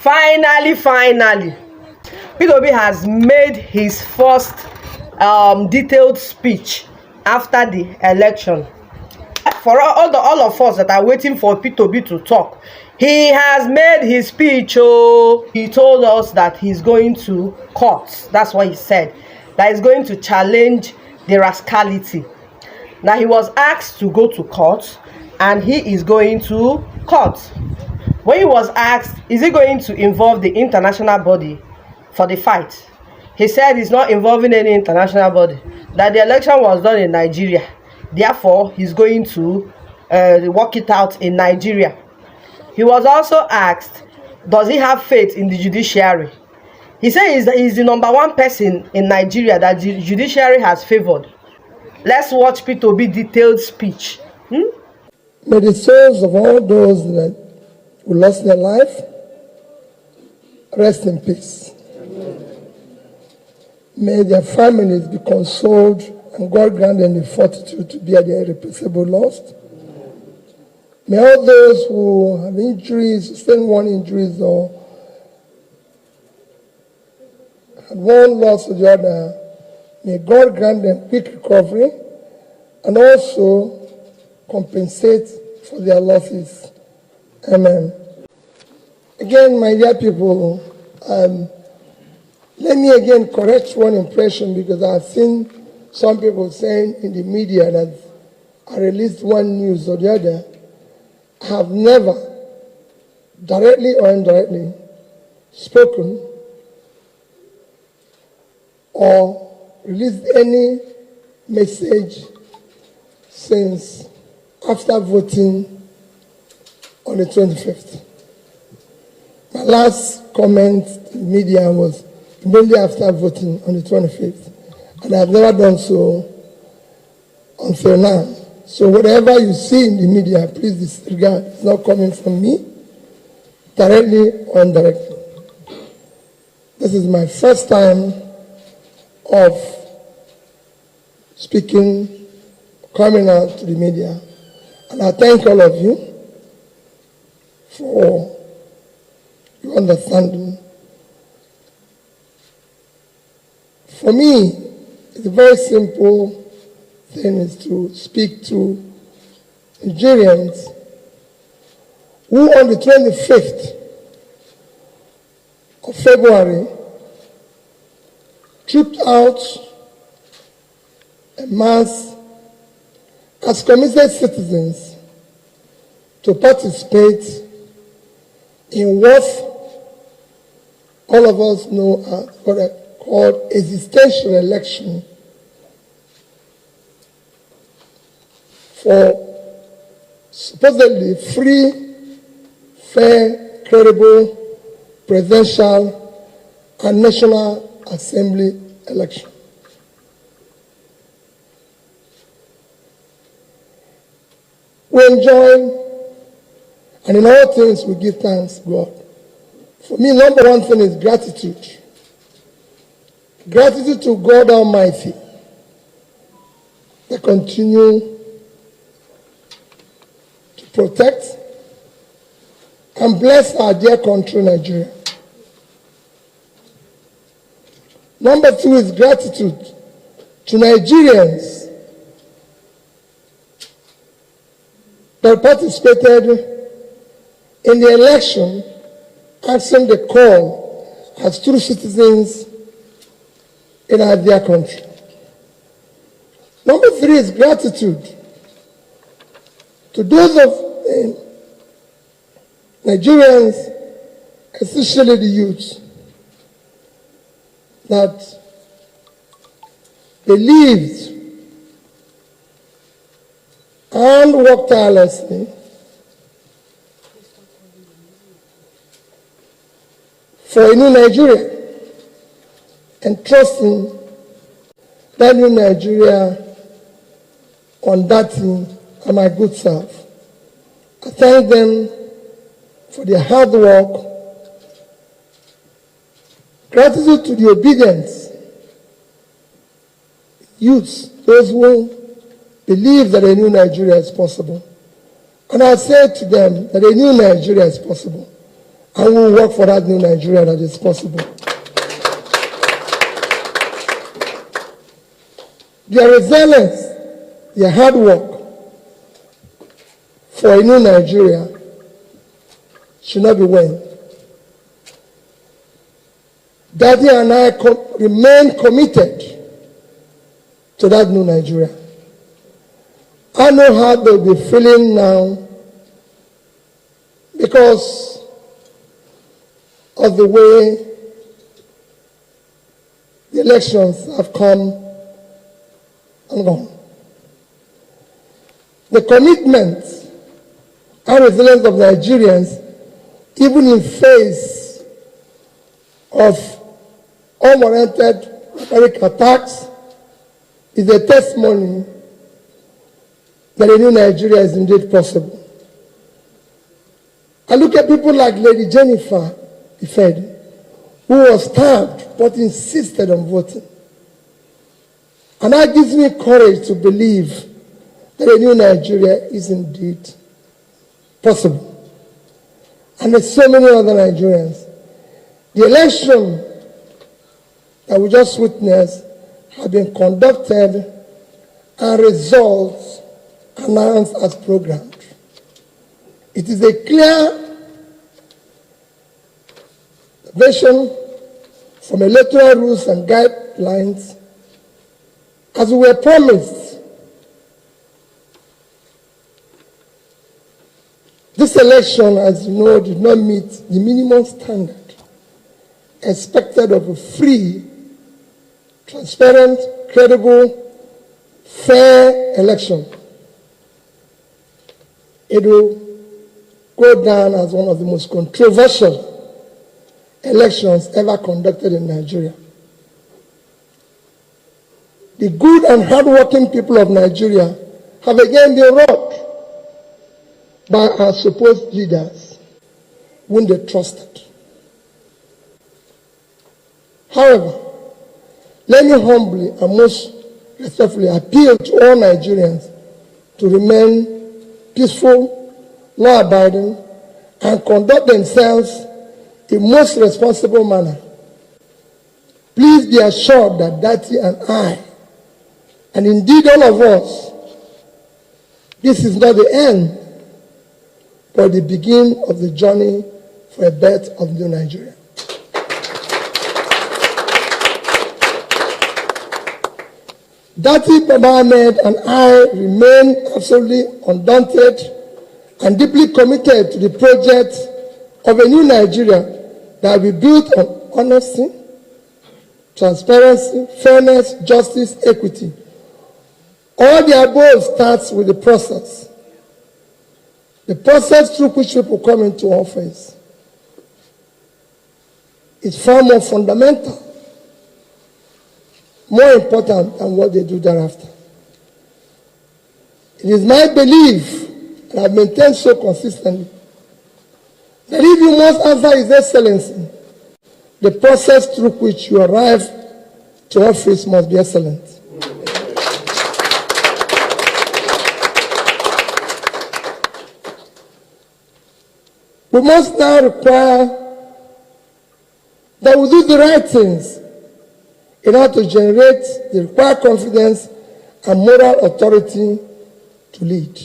Finally, P2B has made his first detailed speech after the election. For all of us that are waiting for P2B to talk, he has made his speech. He told us that he's going to court. That's what he said. That he's going to challenge the rascality. Now, he was asked to go to court, and he is going to court. When he was asked, is he going to involve the international body for the fight? He said he's not involving any international body, that the election was done in Nigeria. Therefore, he's going to work it out in Nigeria. He was also asked, does he have faith in the judiciary? He said he's the number one person in Nigeria that the judiciary has favored. Let's watch P2B detailed speech. May the souls of all those that who lost their life rest in peace. May their families be consoled and God grant them the fortitude to bear their irreplaceable loss. May all those who have injuries, sustained one injuries, or had one loss or the other, may God grant them quick recovery and also compensate for their losses. Amen. Again, my dear people, let me again correct one impression, because I've seen some people saying in the media that I released one news or the other. I have never, directly or indirectly, spoken or released any message since after voting on the 25th. My last comment in the media was immediately after voting on the 25th, and I've never done so until now. So whatever you see in the media, please disregard. It's not coming from me, directly or indirectly. This is my first time of speaking, coming out to the media, and I thank all of you for your understanding. For me, it's a very simple thing is to speak to Nigerians who on the 25th of February trooped out a mass as committed citizens to participate in what all of us know as what are called existential election for supposedly free, fair, credible presidential and national assembly election. We enjoy, and in all things we give thanks to God. For me, number one thing is gratitude. Gratitude to God Almighty that continue to protect and bless our dear country, Nigeria. Number two is gratitude to Nigerians that participated in the election, answering the call as true citizens in our dear country. Number three is gratitude to those of Nigerians, especially the youth, that believed and worked tirelessly for a new Nigeria, and trusting that new Nigeria on that team and my good self. I thank them for their hard work. Gratitude to the obedient youths, those who believe that a new Nigeria is possible. And I say to them that a new Nigeria is possible. And we will work for that new Nigeria that is possible. Their resilience, their hard work for a new Nigeria should not be vain. Daddy and I remain committed to that new Nigeria. I know how they'll be feeling now because of the way the elections have come and gone. The commitment and resilience of Nigerians, even in face of unwarranted rhetoric attacks, is a testimony that a new Nigeria is indeed possible. I look at people like Lady Jennifer Ifedi, who was stabbed but insisted on voting. And that gives me courage to believe that a new Nigeria is indeed possible. And there's so many other Nigerians. The election that we just witnessed have been conducted and results announced as programmed. It is a clear vision from electoral rules and guidelines as we were promised. This election, as you know, did not meet the minimum standard expected of a free, transparent, credible, fair election. It will go down as one of the most controversial elections ever conducted in Nigeria. The good and hardworking people of Nigeria have again been robbed by our supposed leaders whom they trusted. However, let me humbly and most respectfully appeal to all Nigerians to remain peaceful, law-abiding, and conduct themselves in most responsible manner. Please be assured that Dati and I, and indeed all of us, this is not the end, but the beginning of the journey for a better of new Nigeria. Dati Baba Ahmed and I remain absolutely undaunted and deeply committed to the project of a new Nigeria that will be built on honesty, transparency, fairness, justice, equity. All the above starts with the process. The process through which people come into office is far more fundamental, more important than what they do thereafter. It is my belief, and I've maintained so consistently, that if you must answer His Excellency, the process through which you arrive to office must be excellent. We must now require that we do the right things in order to generate the required confidence and moral authority to lead.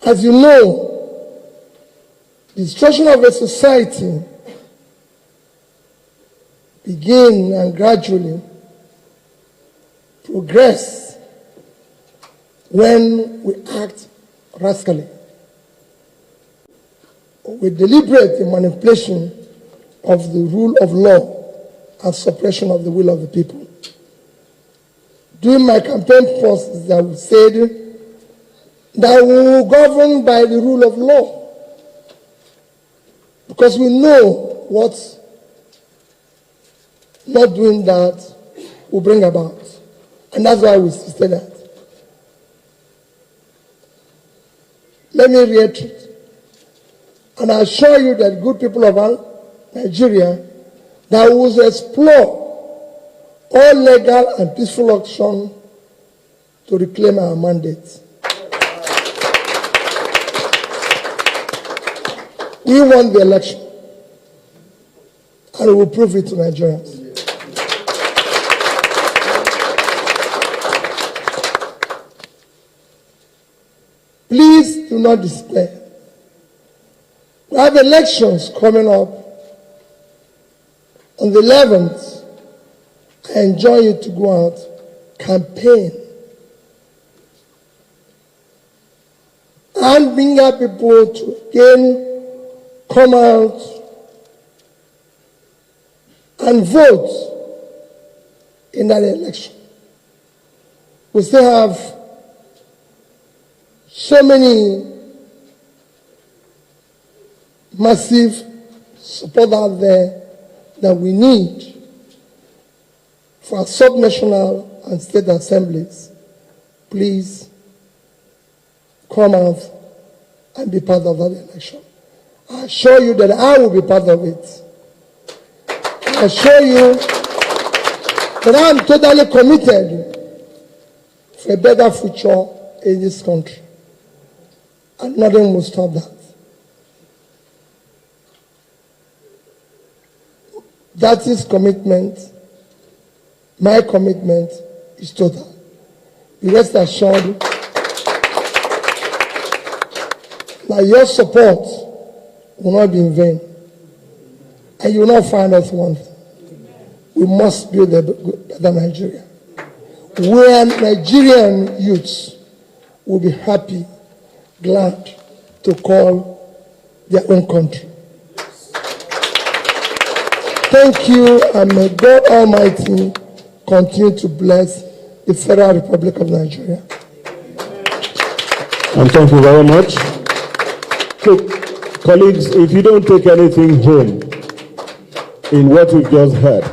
As you know, the destruction of a society begins and gradually progress when we act rascally, with deliberate manipulation of the rule of law and suppression of the will of the people. During my campaign process, I said that we will govern by the rule of law, because we know what not doing that will bring about. And that's why we insisted that. Let me reiterate. And I assure you that good people of Nigeria, that we will explore all legal and peaceful options to reclaim our mandate. We won the election, and we will prove it to Nigerians. Please do not despair. We have elections coming up on the 11th. I enjoy you to go out, campaign, and bring up people to again come out and vote in that election. We still have so many massive support out there that we need for our subnational and state assemblies. Please come out and be part of that election. I assure you that I will be part of it. I assure you that I am totally committed for a better future in this country. And nothing will stop that. That is commitment. My commitment is total. Be rest assured that your support will not be in vain. And you will not find us one thing. We must build a better Nigeria, where Nigerian youths will be happy, glad to call their own country. Thank you, and may God Almighty continue to bless the Federal Republic of Nigeria. And thank you very much. So, colleagues, if you don't take anything home in what we've just heard,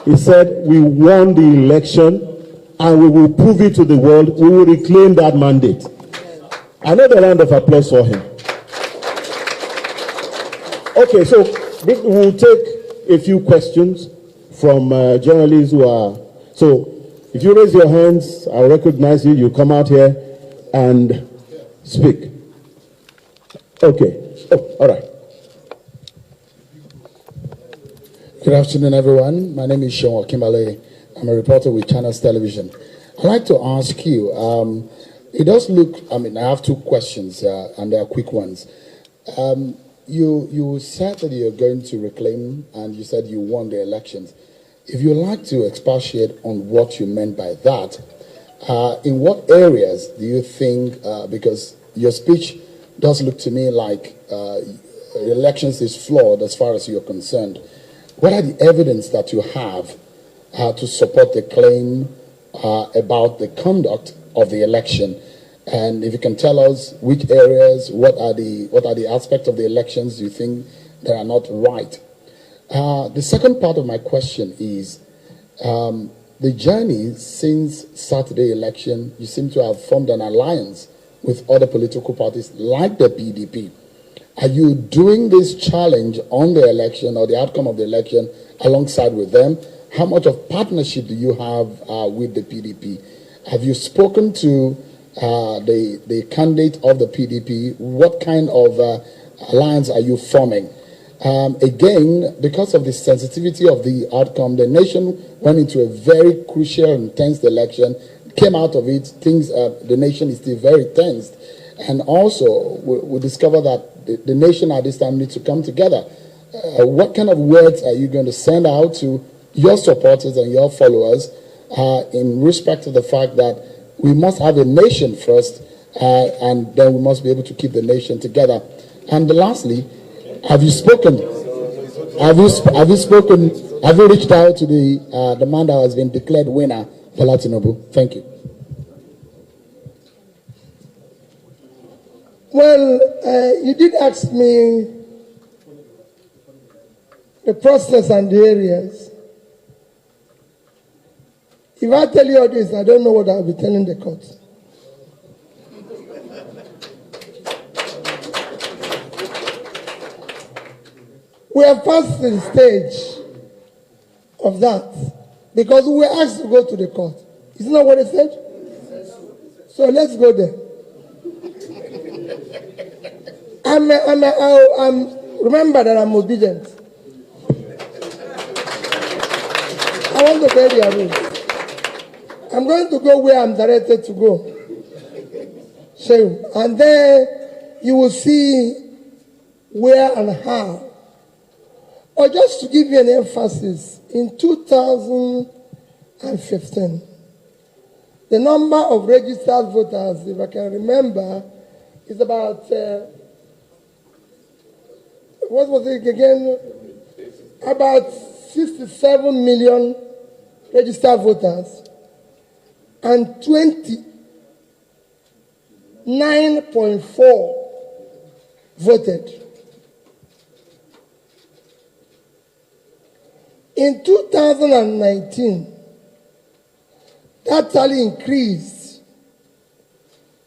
he said, we won the election and we will prove it to the world. We will reclaim that mandate. Another round of applause for him. Okay, so we'll take a few questions from journalists who are. So if you raise your hands, I'll recognize you. You come out here and speak. Okay. Oh, all right. Good afternoon, everyone. My name is Sean Kimberley. I'm a reporter with Channels Television. I'd like to ask you, it does look, I have two questions, and they are quick ones. You said that you're going to reclaim, and you said you won the elections. If you'd like to expatiate on what you meant by that, in what areas do you think, because your speech does look to me like elections is flawed as far as you're concerned. What are the evidence that you have to support the claim about the conduct of the election? And if you can tell us which areas, what are the aspects of the elections you think that are not right? The second part of my question is the journey since Saturday election. You seem to have formed an alliance with other political parties like the PDP. Are you doing this challenge on the election or the outcome of the election alongside with them? How much of partnership do you have with the PDP? Have you spoken to the candidate of the PDP? What kind of alliance are you forming? Again, because of the sensitivity of the outcome, the nation went into a very crucial and tense election, came out of it, the nation is still very tense. And also, we discover that the nation at this time needs to come together. What kind of words are you going to send out to your supporters and your followers in respect to the fact that we must have a nation first, and then we must be able to keep the nation together? And lastly, have you spoken? Have you reached out to the man that has been declared winner, Bola Tinubu? Thank you. Well, you did ask me the process and the areas. If I tell you all this, I don't know what I'll be telling the court. We have passed the stage of that because we were asked to go to the court. Isn't that what it said? So let's go there. remember that I'm obedient. I want to obey their rules. I'm going to go where I'm directed to go. So, and then you will see where and how. Or just to give you an emphasis, in 2015, the number of registered voters, if I can remember, is about, what was it again? About 67 million registered voters and 29.4 voted. In 2019, that tally increased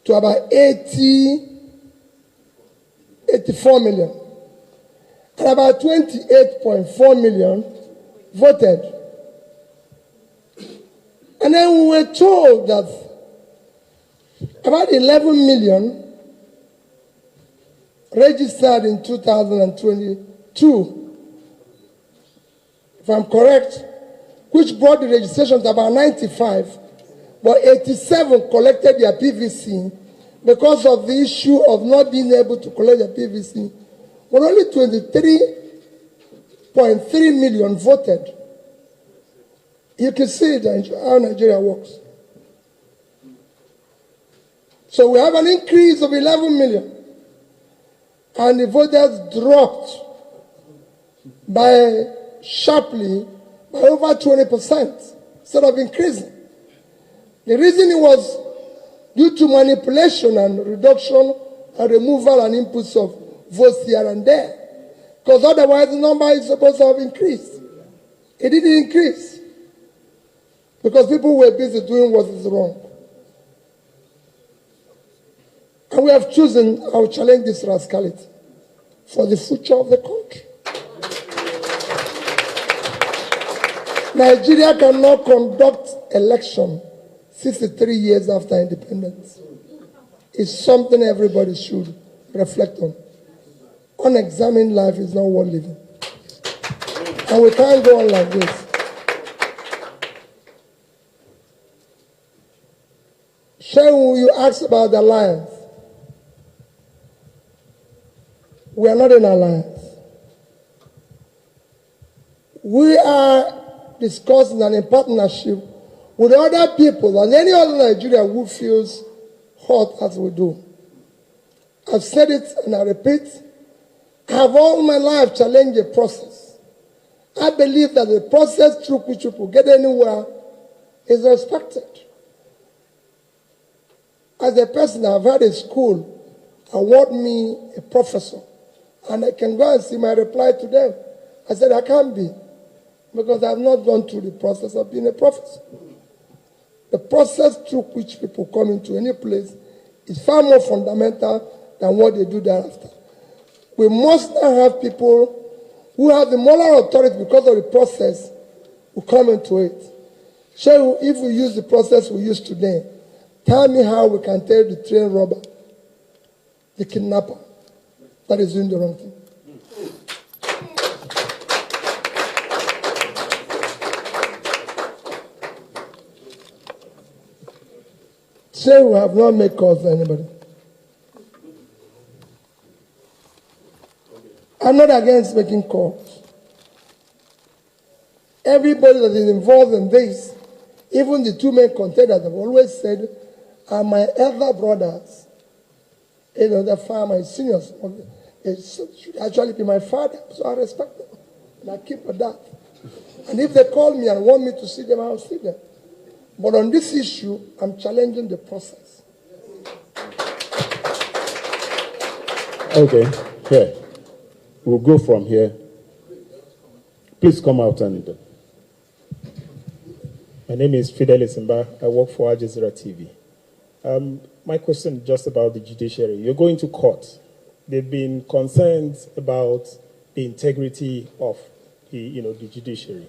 to about 84 million. And about 28.4 million voted. And then we were told that about 11 million registered in 2022, if I'm correct, which brought the registration to about 95, but 87 collected their PVC because of the issue of not being able to collect their PVC. But only 23.3 million voted. You can see how Nigeria works. So we have an increase of 11 million. And the voters dropped sharply by over 20% instead of increasing. The reason it was due to manipulation and reduction and removal and inputs of votes here and there. Because otherwise the number is supposed to have increased. It didn't increase. Because people were busy doing what is wrong. And we have chosen, I will challenge this rascality, for the future of the country. Nigeria cannot conduct election 63 years after independence. It's something everybody should reflect on. Unexamined life is not worth living. And we can't go on like this. Shehu, you asked about the alliance. We are not in alliance. We are discussing and in partnership with other people and any other Nigeria who feels hot as we do. I've said it and I repeat, I have all my life challenged the process. I believe that the process through which people get anywhere is respected. As a person, I've had a school award me a professor, and I can go and see my reply to them. I said, I can't be, because I have not gone through the process of being a professor. The process through which people come into any place is far more fundamental than what they do thereafter. We must not have people who have the moral authority because of the process who come into it. So if we use the process we use today, tell me how we can tell the train robber, the kidnapper, that is doing the wrong thing. Say we have not made calls to anybody. I'm not against making calls. Everybody that is involved in this, even the two main contenders, have always said, are my elder brothers. You know, the my seniors. It should actually be my father, so I respect them. And I keep at that. And if they call me and want me to see them, I'll see them. But on this issue, I'm challenging the process. Okay, here. We'll go from here. Please come out and... My name is Fidelis Simba. I work for Al Jazeera TV. My question is just about the judiciary. You're going to court. There have been concerns about the integrity of the judiciary.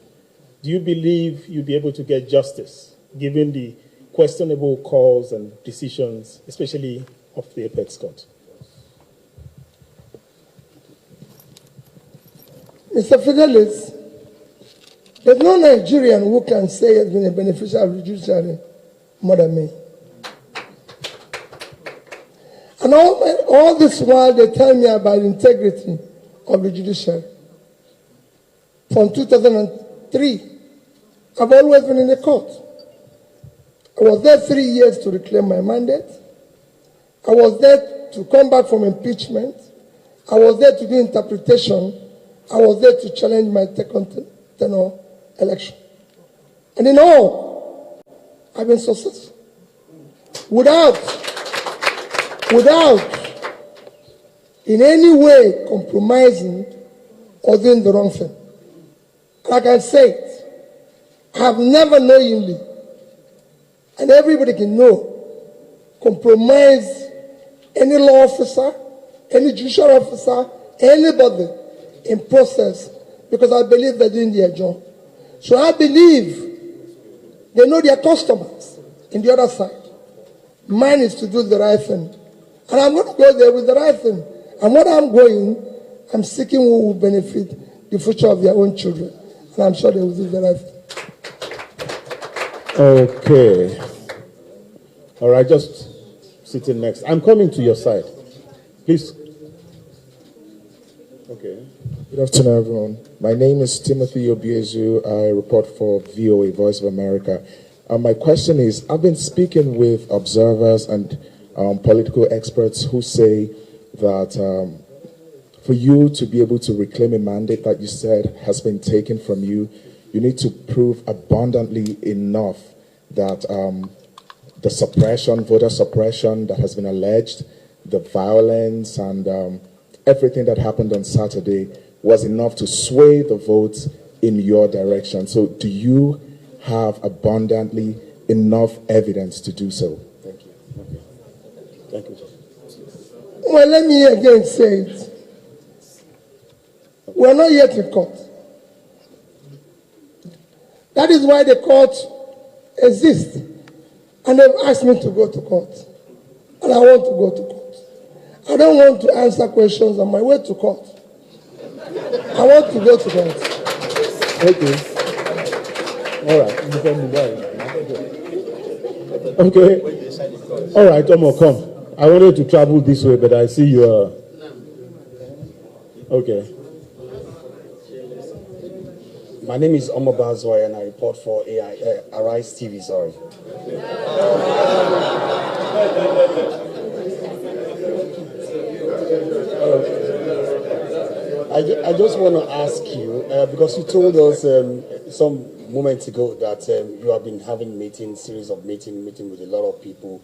Do you believe you'll be able to get justice, given the questionable calls and decisions, especially of the Apex Court? Mr. Fidelis, there's no Nigerian who can say has been a beneficiary of the judiciary more than me. And all this while they tell me about the integrity of the judiciary. From 2003, I've always been in the court. I was there 3 years to reclaim my mandate. I was there to come back from impeachment. I was there to do interpretation. I was there to challenge my second tenure election. And in all, I've been successful. Without in any way compromising or doing the wrong thing. Like I said, I have never knowingly, and everybody can know, compromise any law officer, any judicial officer, anybody in process, because I believe they're doing their job. So I believe they know their customers in the other side. Mine is to do the right thing. And I'm going to go there with the right thing. And when I'm going, I'm seeking who will benefit the future of their own children. And I'm sure they will do the right thing. Okay. All right, just sitting next. I'm coming to your side. Please. Okay. Good afternoon, everyone. My name is Timothy Obiezu. I report for VOA, Voice of America. My question is, I've been speaking with observers and political experts who say that for you to be able to reclaim a mandate that you said has been taken from you, you need to prove abundantly enough that the suppression, voter suppression that has been alleged, the violence and everything that happened on Saturday was enough to sway the votes in your direction. So do you have abundantly enough evidence to do so? Thank you. Okay. Thank you. Well, let me again say it. We're not yet in court. That is why the court exists. And they've asked me to go to court. And I want to go to court. I don't want to answer questions on my way to court. I want to go to court. Okay. All right. Okay. All right, Tomo, come. I wanted to travel this way, but I see you are... Okay. My name is Omar Bazwai and I report for Arise TV, sorry. I just want to ask you, because you told us some moments ago that you have been having series of meetings with a lot of people,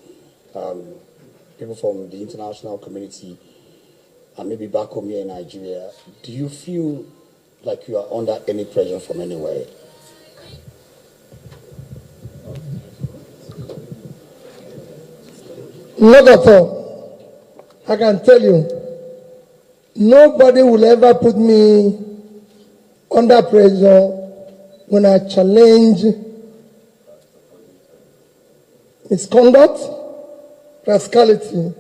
people from the international community, and maybe back home here in Nigeria. Do you feel like you are under any pressure from anywhere? Not at all. I can tell you, nobody will ever put me under pressure when I challenge misconduct, rascality,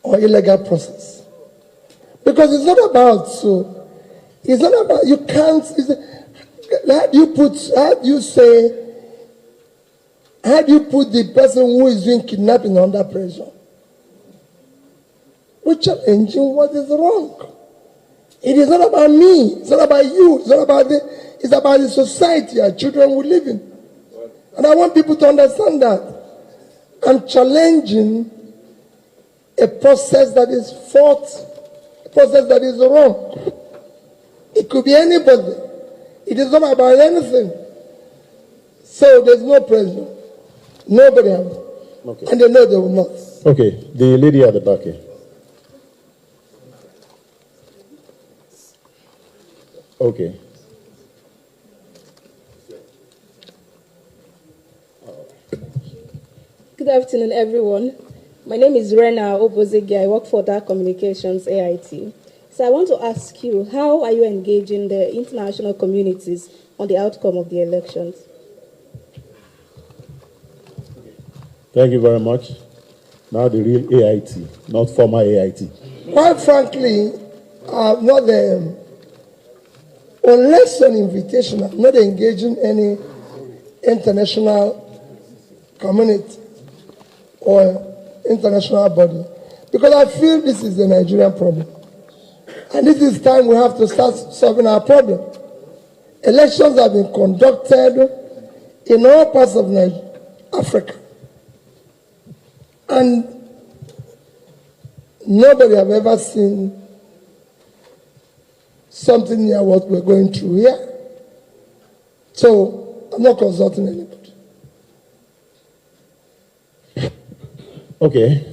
or illegal process. Because it's not about it's not about, you can't, how do you put the person who is doing kidnapping under pressure? We're challenging what is wrong. It is not about me, it's not about you, it's not about it's about the society our children will live in. And I want people to understand that. I'm challenging a process that is false, a process that is wrong. It could be anybody. It is not about anything. So there's no pressure. Nobody has. Okay. And they know they will not. Okay, the lady at the back here. Okay. Good afternoon, everyone. My name is Rena Obozegi. I work for Dark Communications AIT. So I want to ask you, how are you engaging the international communities on the outcome of the elections? Thank you very much. Now the real AIT, not former AIT. Quite frankly, I'm not unless on invitation, I'm not engaging any international community or international body, because I feel this is the Nigerian problem. And this is time we have to start solving our problem. Elections have been conducted in all parts of Africa. And nobody have ever seen something near what we're going through here. So I'm not consulting anybody. Okay.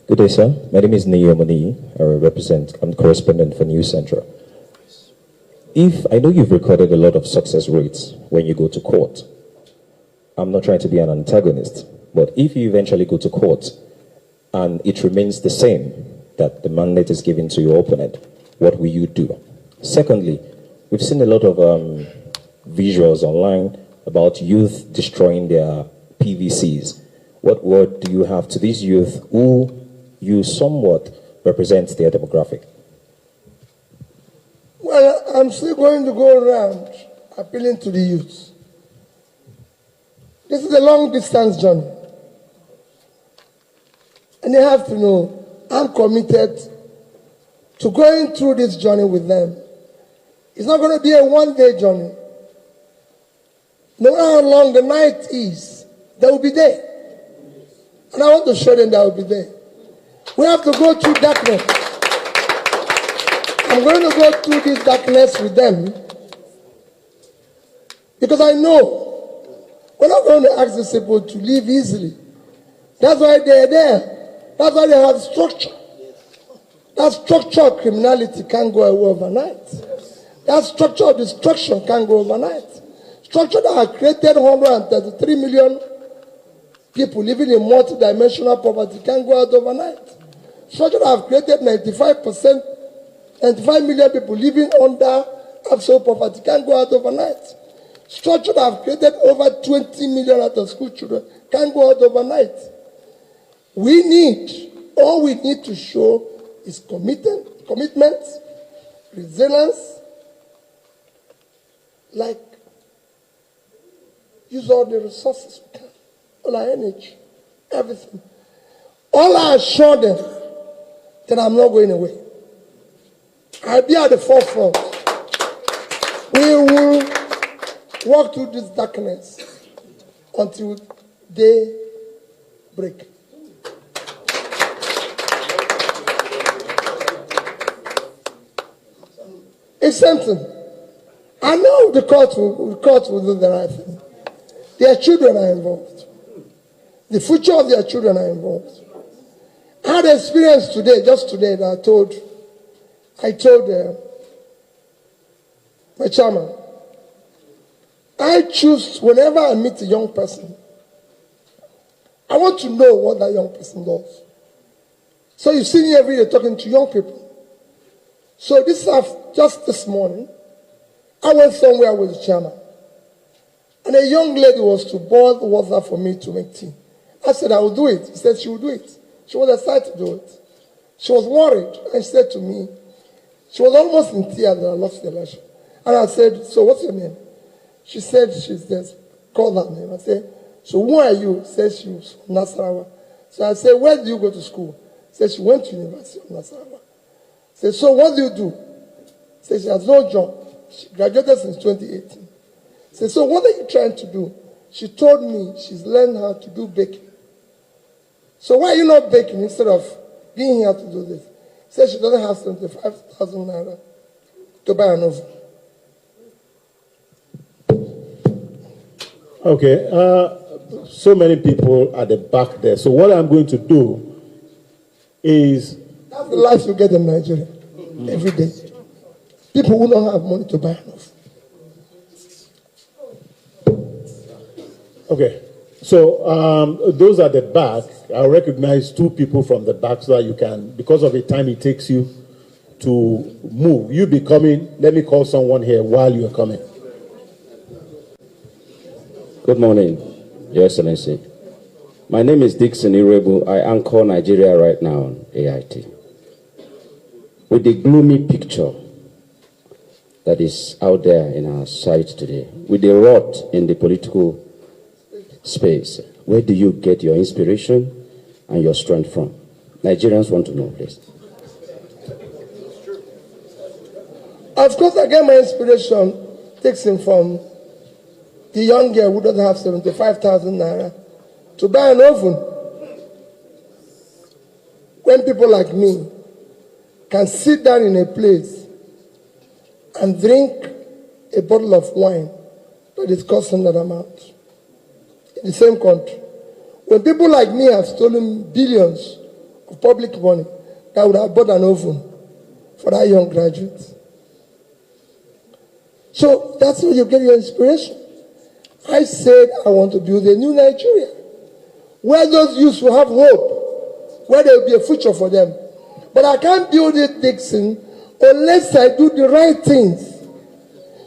Good day, sir. My name is Neo Moni. I'm correspondent for News Central. I know you've recorded a lot of success rates when you go to court. I'm not trying to be an antagonist, but if you eventually go to court and it remains the same, that the mandate is given to your opponent, what will you do? Secondly, we've seen a lot of visuals online about youth destroying their PVCs. What word do you have to these youth who you somewhat represent their demographic? Well, I'm still going to go around appealing to the youth. This is a long distance journey. And they have to know I'm committed to going through this journey with them. It's not going to be a one-day journey. No matter how long the night is, they will be there. And I want to show them that I will be there. We have to go through darkness. I'm going to go through this darkness with them because I know we're not going to ask these people to leave easily. That's why they're there. That's why they have structure. That structure of criminality can't go away overnight. That structure of destruction can't go overnight. Structure that has created 133 million people living in multi-dimensional poverty can't go out overnight. Structure that has created 95 million people living under absolute poverty can't go out overnight. Structure that have created over 20 million out of school children can't go out overnight. All we need to show is commitment, resilience, like use all the resources we can, all our energy, everything. All I assure them that I'm not going away. I'll be at the forefront. We will walk through this darkness until day break. It's something. I know the court will do the right thing. Their children are involved. The future of their children are involved. I had an experience today, just today, that I told my chairman, I choose, whenever I meet a young person, I want to know what that young person does. So you see me every day talking to young people. So just this morning, I went somewhere with the chairman. And a young lady was to boil water for me to make tea. I said, I will do it. He said she will do it. She was excited to do it. She was worried. And she said to me, she was almost in tears that I lost the election. And I said, so what's your name? She said she's just called that name. I said, so who are you? She said she was from Nasarawa. So I said, where do you go to school? She said she went to University of Nasarawa. I said, so what do you do? She said she has no job. She graduated since 2018. I said, so what are you trying to do? She told me she's learned how to do baking. So why are you not baking instead of being here to do this? She said she doesn't have 75,000 naira to buy an oven. Okay, so many people at the back there. So what I'm going to do is... That's the life you get in Nigeria every day. People who don't have money to buy an oven. Okay, so those at the back, I'll recognize two people from the back so that you can, because of the time it takes you to move. You be coming, let me call someone here while you are coming. Good morning, Your Excellency. My name is Dixon Irebu. I anchor Nigeria right now on AIT. with the gloomy picture that is out there in our society today, with the rot in the political space, where do you get your inspiration and your strength from? Nigerians want to know, please. Of course, I get my inspiration takes him from the young girl who doesn't have 75,000 naira to buy an oven. When people like me can sit down in a place and drink a bottle of wine that is costing that amount in the same country. When people like me have stolen billions of public money, that would have bought an oven for that young graduate. So that's where you get your inspiration. I said I want to build a new Nigeria where those youths will have hope, where there will be a future for them. But I can't build it, Dixon, unless I do the right things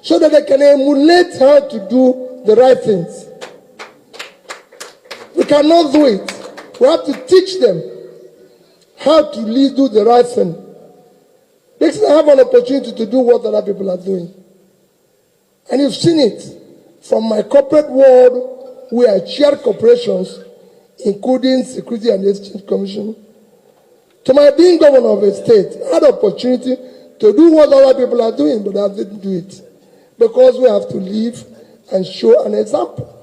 so that they can emulate how to do the right things. We cannot do it. We have to teach them how to do the right thing. Dixon, I have an opportunity to do what other people are doing. And you've seen it from my corporate world where I chair corporations, including Security and Exchange Commission, to my being governor of a state. I had opportunity to do what other people are doing, but I didn't do it. Because we have to live and show an example.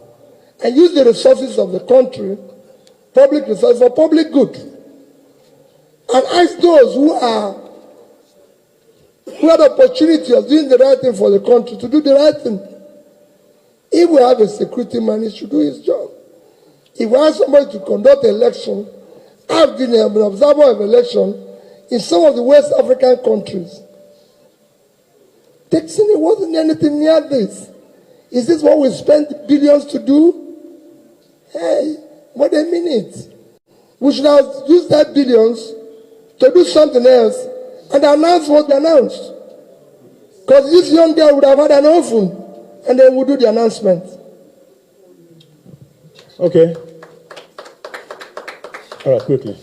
And use the resources of the country, public resources, for public good. And ask those who had the opportunity of doing the right thing for the country to do the right thing. If we have a security man, he should do his job. If we have somebody to conduct an election, I've been an observer of election in some of the West African countries. Dixon, it wasn't anything near this. Is this what we spent billions to do? Hey, what a minute. We should have used that billions to do something else and announce what they announced. Because this young girl would have had an oven and then we'll do the announcement. Okay. All right, quickly.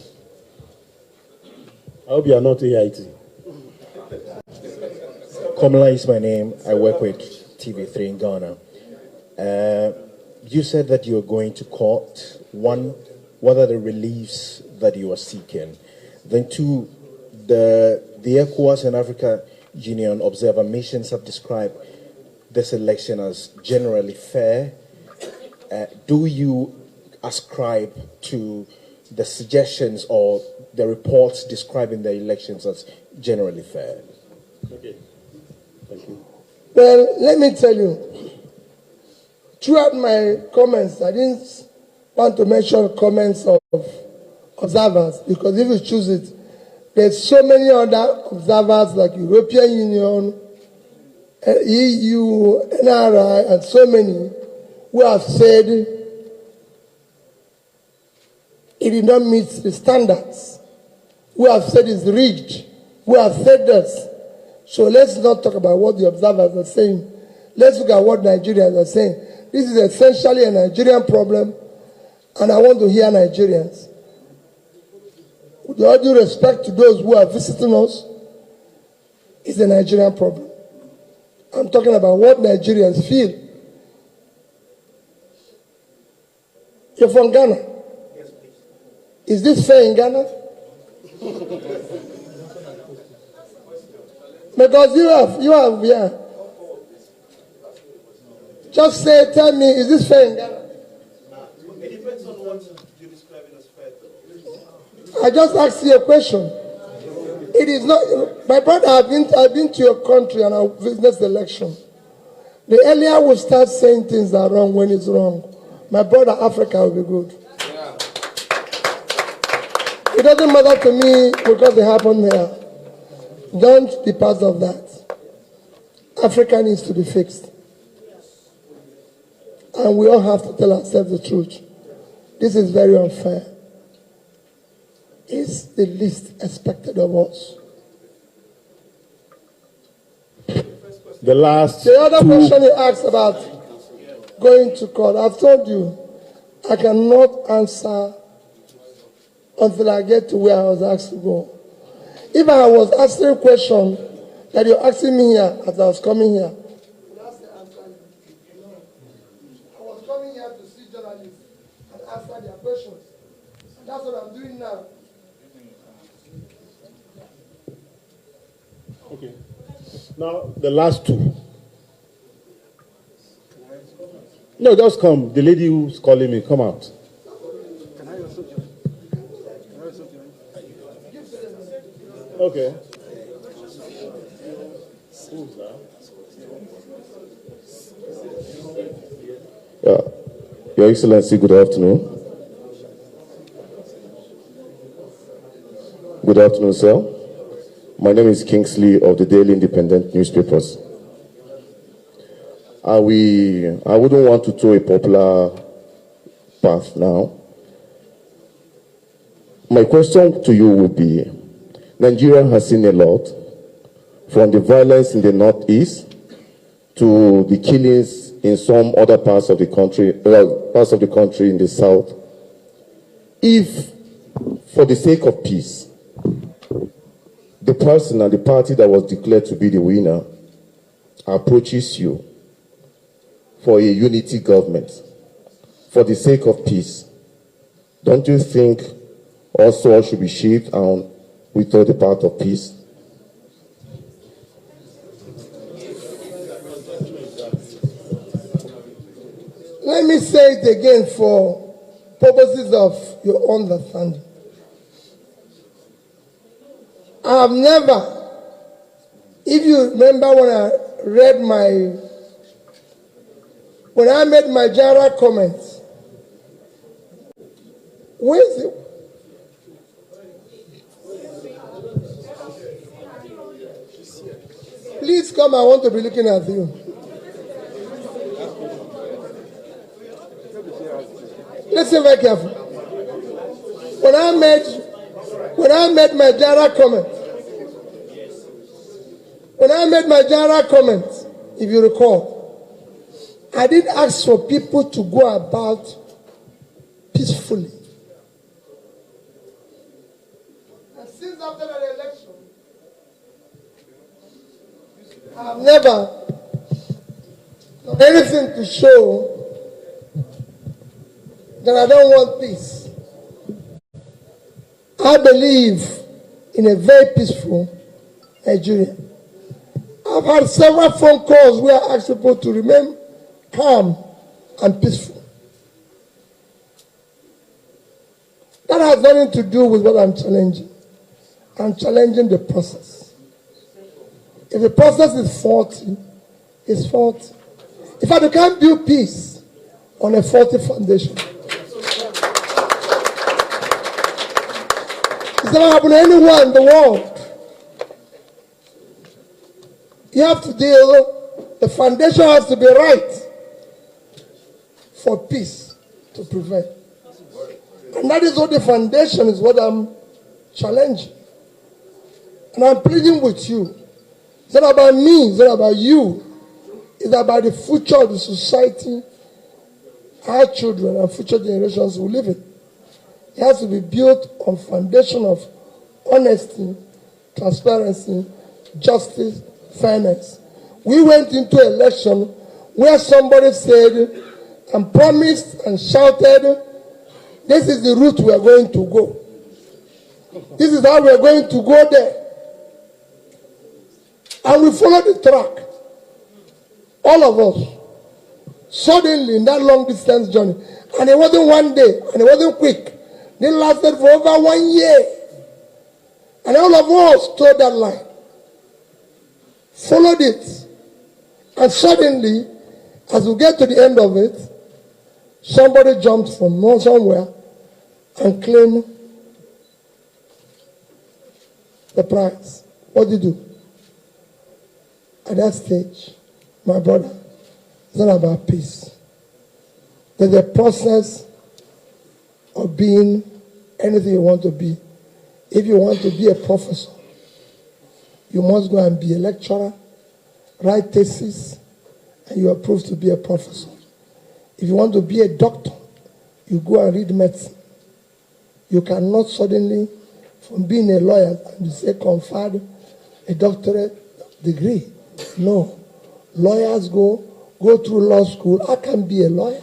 I hope you are not AIT. Komala is my name. I work with TV3 in Ghana. You said that you are going to court. One, what are the reliefs that you are seeking? Then two, the ECOWAS and Africa Union observer missions have described this election as generally fair. Do you ascribe to the suggestions or the reports describing the elections as generally fair? Okay. Thank you. Well, let me tell you, throughout my comments, I didn't want to mention comments of observers, because if you choose it, there's so many other observers like European Union, EU, NRI, and so many who have said it did not meet the standards, who have said it's rigged, who have said this. So let's not talk about what the observers are saying. Let's look at what Nigerians are saying. This is essentially a Nigerian problem, and I want to hear Nigerians. With all due respect to those who are visiting us, it's a Nigerian problem. I'm talking about what Nigerians feel. You're from Ghana? Yes, please. Is this fair in Ghana? Because you have, yeah. Just say, tell me, is this fair in Ghana? It depends on what you describe as fair. I just asked you a question. It is not, my brother, I've been to your country and I've witnessed the election. The earlier we start saying things are wrong when it's wrong, my brother, Africa will be good. Yeah. It doesn't matter to me because it happened there. Don't be part of that. Africa needs to be fixed. And we all have to tell ourselves the truth. This is very unfair. It's the least expected of us. The other question you asked about going to court, I've told you, I cannot answer until I get to where I was asked to go. If I was asking a question that you're asking me here as I was coming here, I was coming here to see journalists and answer their questions. And that's what I'm doing now. Okay. Now, the last two. No, just come. The lady who's calling me, come out. Okay. Your Excellency, good afternoon. Good afternoon, sir. My name is Kingsley of the Daily Independent newspapers. I wouldn't want to throw a popular path now. My question to you would be, Nigeria has seen a lot, from the violence in the northeast to the killings in some other parts of the country, in the south. If, for the sake of peace, the person and the party that was declared to be the winner approaches you for a unity government, for the sake of peace, don't you think also should be shaped and we thought the path of peace? Let me say it again for purposes of your understanding. I have never, if you remember when I made my general comments, where is it? Please come, I want to be looking at you. Listen very carefully. When I made my general comment, if you recall, I did ask for people to go about peacefully. And since after the election, I have never done anything to show that I don't want peace. I believe in a very peaceful Nigeria. I've had several phone calls where I asked people to remain calm and peaceful. That has nothing to do with what I'm challenging. I'm challenging the process. If the process is faulty, it's faulty. In fact, you can't build peace on a faulty foundation. It's never happened to anyone in the world. You have to the foundation has to be right for peace to prevail. And that is what the foundation is, what I'm challenging. And I'm pleading with you. It's not about me, it's not about you. It's about the future of the society, our children and future generations will live in. It has to be built on foundation of honesty, transparency, justice, fairness. We went into election where somebody said and promised and shouted, this is the route we are going to go. This is how we are going to go there. And we followed the track. All of us. Suddenly, in that long distance journey. And it wasn't one day, and it wasn't quick. It lasted for over 1 year. And all of us toed that line. Followed it. And suddenly, as we get to the end of it, somebody jumped from somewhere and claimed the prize. What did you do? At that stage, my brother, it's not about peace. There's a process of being anything you want to be. If you want to be a professor, you must go and be a lecturer, write thesis, and you are approved to be a professor. If you want to be a doctor, you go and read medicine. You cannot suddenly from being a lawyer and you say conferred a doctorate degree. No. Lawyers go through law school. I can be a lawyer.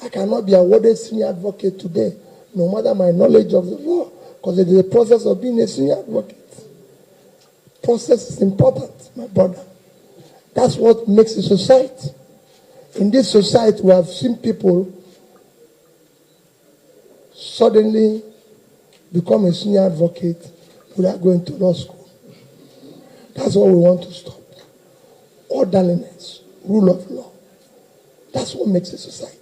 I cannot be awarded senior advocate today, no matter my knowledge of the law, because it is a process of being a senior advocate. Process is important, my brother. That's what makes a society. In this society, we have seen people suddenly become a senior advocate without going to law school. That's what we want to stop. Orderliness, rule of law. That's what makes a society.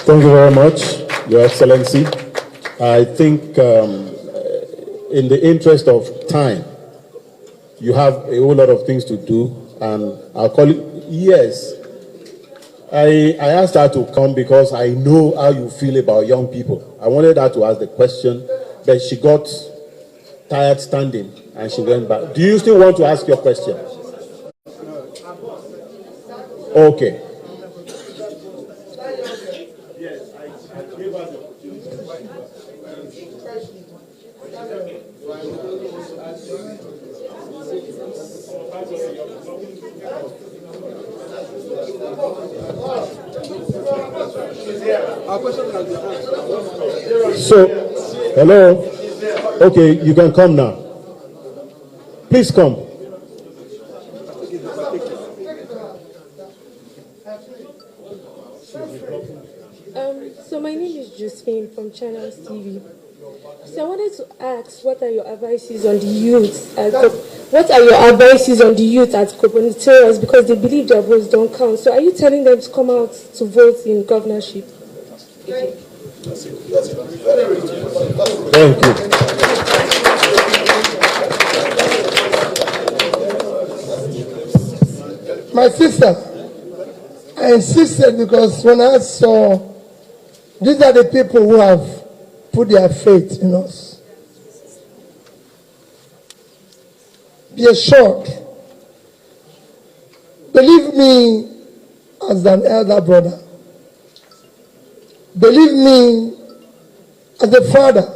Thank you very much, Your Excellency. I think in the interest of time, you have a whole lot of things to do, and I'll call it, yes. I asked her to come because I know how you feel about young people. I wanted her to ask the question, but she got tired standing and she went back. Do you still want to ask your question? Okay. So, hello? Okay, you can come now. Please come. So my name is Josephine from Channels TV. So I wanted to ask, what are your advices on the youth? What are your advices on the youth at gubernatorials, because they believe their votes don't count? So are you telling them to come out to vote in governorship? Thank you. My sister, I insisted because when I saw these are the people who have put their faith in us. Be assured. Believe me as an elder brother. Believe me as a father.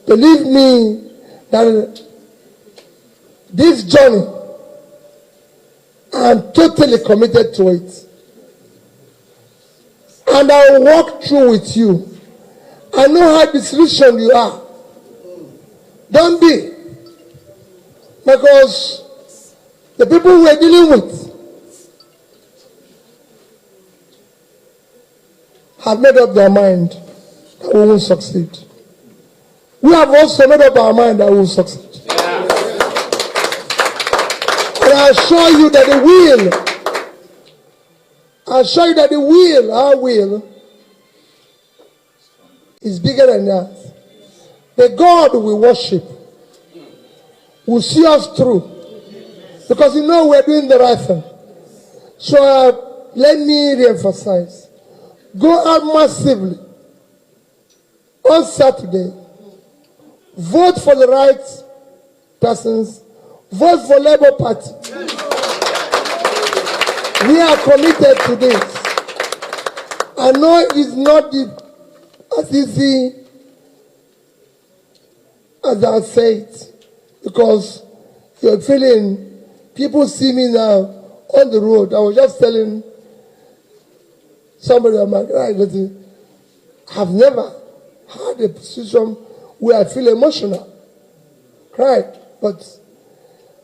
Believe me that this journey, I am totally committed to it. And I will walk through with you. I know how disillusioned you are. Don't be. Because the people we are dealing with have made up their mind that we will succeed. We have also made up our mind that we will succeed. And I assure you that our will, is bigger than that. The God we worship will see us through, because you know we're doing the right thing. So let me reemphasize. Go out massively on Saturday. Vote for the right persons. Vote for Labour Party. We are committed to this. I know it's not as easy as I say it, because you're feeling, people see me now on the road. I was just telling somebody on my right that I've never had a position where I feel emotional. Right? But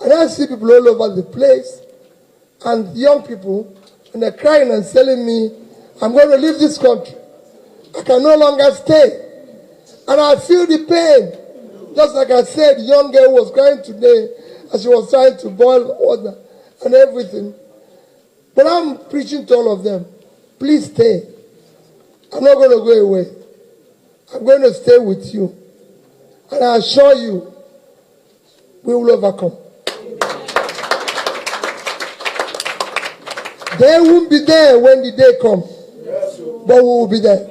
I see people all over the place, and young people, and they're crying and telling me, I'm going to leave this country. I can no longer stay. And I feel the pain. Just like I said, the young girl was crying today as she was trying to boil water and everything. But I'm preaching to all of them, please stay. I'm not going to go away. I'm going to stay with you. And I assure you, we will overcome. They won't be there when the day comes, but we will be there.